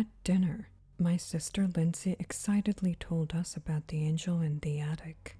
At dinner, my sister Lindsay excitedly told us about the angel in the attic.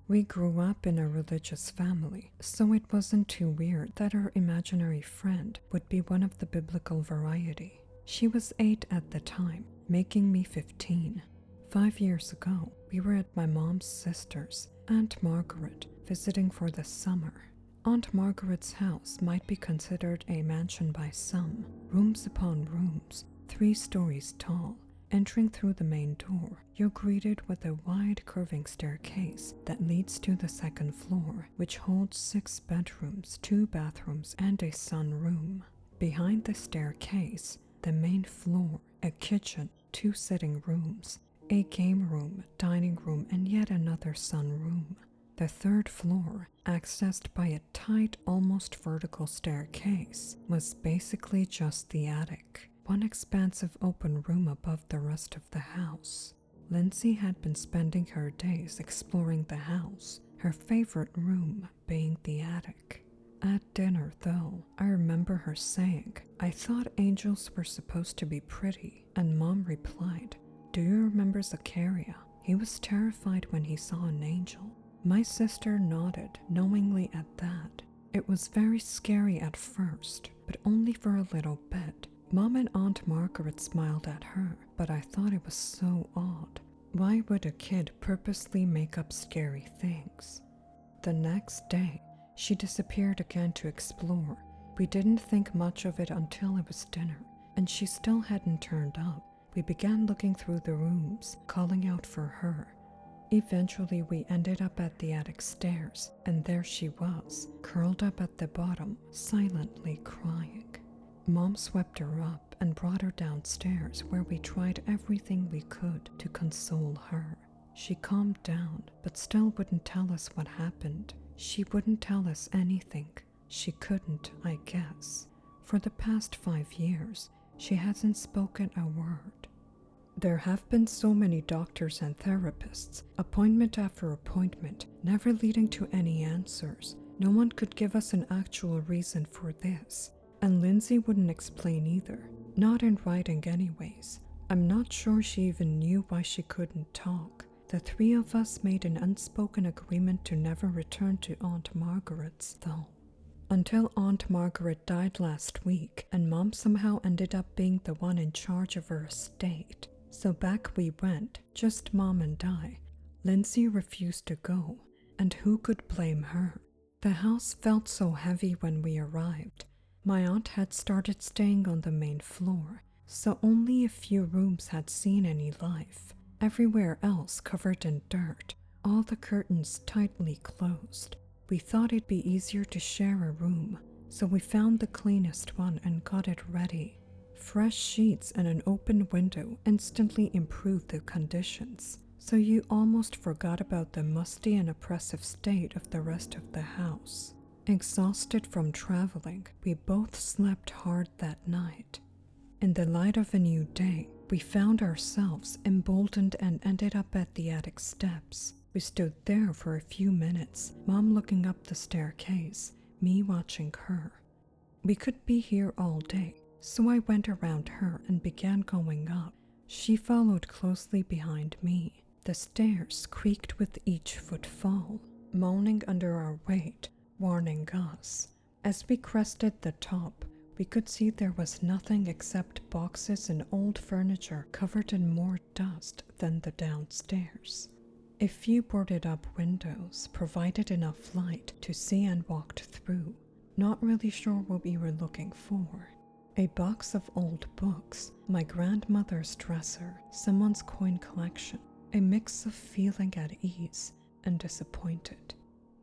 We grew up in a religious family, so it wasn't too weird that our imaginary friend would be one of the biblical variety. She was 8 at the time, making me 15. 5 years ago, we were at my mom's sister's, Aunt Margaret, visiting for the summer. Aunt Margaret's house might be considered a mansion by some, rooms upon rooms, 3 stories tall. Entering through the main door, you're greeted with a wide curving staircase that leads to the second floor, which holds 6 bedrooms, 2 bathrooms, and a sunroom. Behind the staircase, the main floor, a kitchen, 2 sitting rooms, a game room, dining room, and yet another sunroom. The 3rd floor, accessed by a tight, almost vertical staircase, was basically just the attic, one expansive open room above the rest of the house. Lindsay had been spending her days exploring the house, her favorite room being the attic. At dinner, though, I remember her saying, "I thought angels were supposed to be pretty," and Mom replied, "Do you remember Zachariah? He was terrified when he saw an angel." My sister nodded knowingly at that. It was very scary at first, but only for a little bit. Mom and Aunt Margaret smiled at her, but I thought it was so odd. Why would a kid purposely make up scary things? The next day, she disappeared again to explore. We didn't think much of it until it was dinner, and she still hadn't turned up. We began looking through the rooms, calling out for her. Eventually, we ended up at the attic stairs, and there she was, curled up at the bottom, silently crying. Mom swept her up and brought her downstairs, where we tried everything we could to console her. She calmed down, but still wouldn't tell us what happened. She wouldn't tell us anything. She couldn't, I guess. For the past 5 years, she hasn't spoken a word. There have been so many doctors and therapists, appointment after appointment, never leading to any answers. No one could give us an actual reason for this. And Lindsay wouldn't explain either. Not in writing anyways. I'm not sure she even knew why she couldn't talk. The 3 of us made an unspoken agreement to never return to Aunt Margaret's, though. Until Aunt Margaret died last week, and Mom somehow ended up being the one in charge of her estate. So back we went, just Mom and I. Lindsay refused to go, and who could blame her? The house felt so heavy when we arrived. My aunt had started staying on the main floor, so only a few rooms had seen any life. Everywhere else covered in dirt, all the curtains tightly closed. We thought it'd be easier to share a room, so we found the cleanest one and got it ready. Fresh sheets and an open window instantly improved the conditions, so you almost forgot about the musty and oppressive state of the rest of the house. Exhausted from traveling, we both slept hard that night. In the light of a new day, we found ourselves emboldened and ended up at the attic steps. We stood there for a few minutes, Mom looking up the staircase, me watching her. We could be here all day, so I went around her and began going up. She followed closely behind me. The stairs creaked with each footfall, moaning under our weight, warning us. As we crested the top, we could see there was nothing except boxes and old furniture covered in more dust than the downstairs. A few boarded-up windows provided enough light to see and walked through, not really sure what we were looking for. A box of old books, my grandmother's dresser, someone's coin collection, a mix of feeling at ease and disappointed.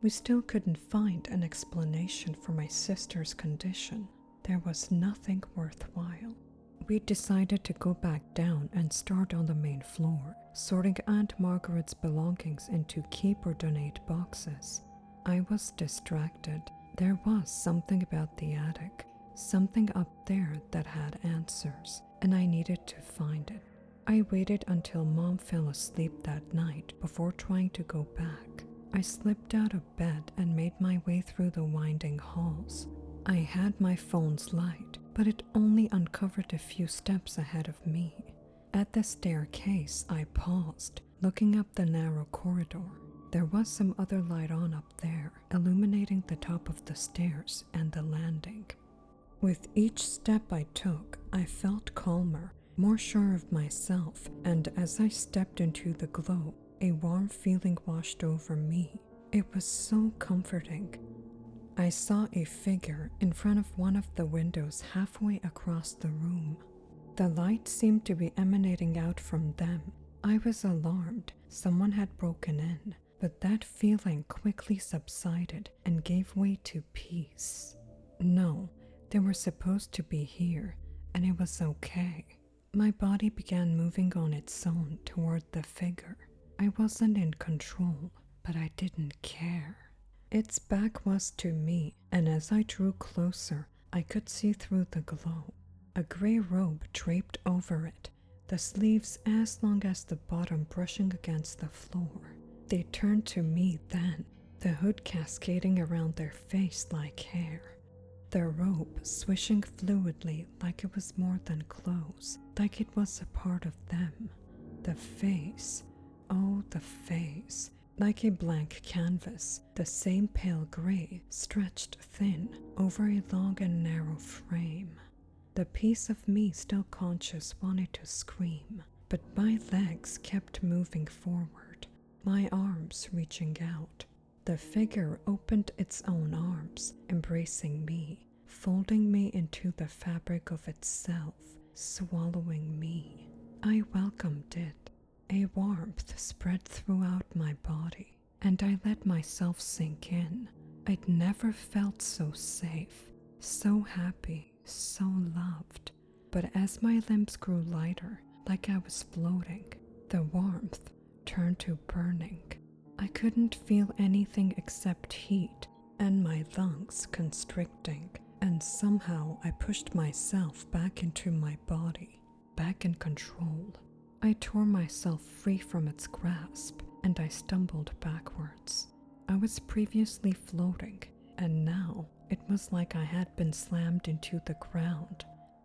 We still couldn't find an explanation for my sister's condition. There was nothing worthwhile. We decided to go back down and start on the main floor, sorting Aunt Margaret's belongings into keep or donate boxes. I was distracted. There was something about the attic, something up there that had answers, and I needed to find it. I waited until Mom fell asleep that night before trying to go back. I slipped out of bed and made my way through the winding halls. I had my phone's light, but it only uncovered a few steps ahead of me. At the staircase, I paused, looking up the narrow corridor. There was some other light on up there, illuminating the top of the stairs and the landing. With each step I took, I felt calmer, more sure of myself, and as I stepped into the glow, a warm feeling washed over me. It was so comforting. I saw a figure in front of one of the windows halfway across the room. The light seemed to be emanating out from them. I was alarmed. Someone had broken in, but that feeling quickly subsided and gave way to peace. No, they were supposed to be here, and it was okay. My body began moving on its own toward the figure. I wasn't in control, but I didn't care. Its back was to me, and as I drew closer, I could see through the glow. A gray robe draped over it, the sleeves as long as the bottom brushing against the floor. They turned to me then, the hood cascading around their face like hair. The robe swishing fluidly like it was more than clothes, like it was a part of them. The face, oh the face, like a blank canvas, the same pale gray stretched thin over a long and narrow frame. The piece of me still conscious wanted to scream, but my legs kept moving forward, my arms reaching out. The figure opened its own arms, embracing me, folding me into the fabric of itself, swallowing me. I welcomed it. A warmth spread throughout my body, and I let myself sink in. I'd never felt so safe, so happy, so loved. But as my limbs grew lighter, like I was floating, the warmth turned to burning. I couldn't feel anything except heat and my lungs constricting, and somehow I pushed myself back into my body, back in control. I tore myself free from its grasp, and I stumbled backwards. I was previously floating, and now it was like I had been slammed into the ground.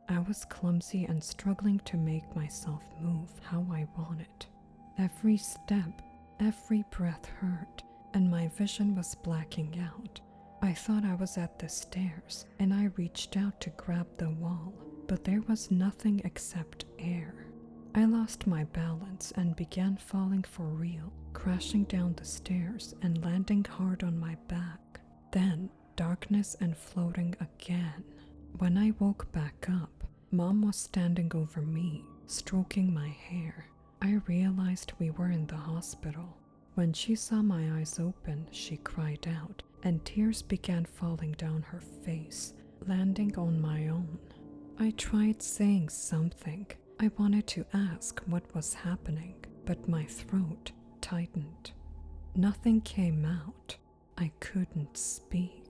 I was clumsy and struggling to make myself move how I wanted. Every step, every breath hurt, and my vision was blacking out. I thought I was at the stairs, and I reached out to grab the wall, but there was nothing except air. I lost my balance and began falling for real, crashing down the stairs and landing hard on my back. Then, darkness and floating again. When I woke back up, Mom was standing over me, stroking my hair. I realized we were in the hospital. When she saw my eyes open, she cried out, and tears began falling down her face, landing on my own. I tried saying something. I wanted to ask what was happening, but my throat tightened. Nothing came out. I couldn't speak.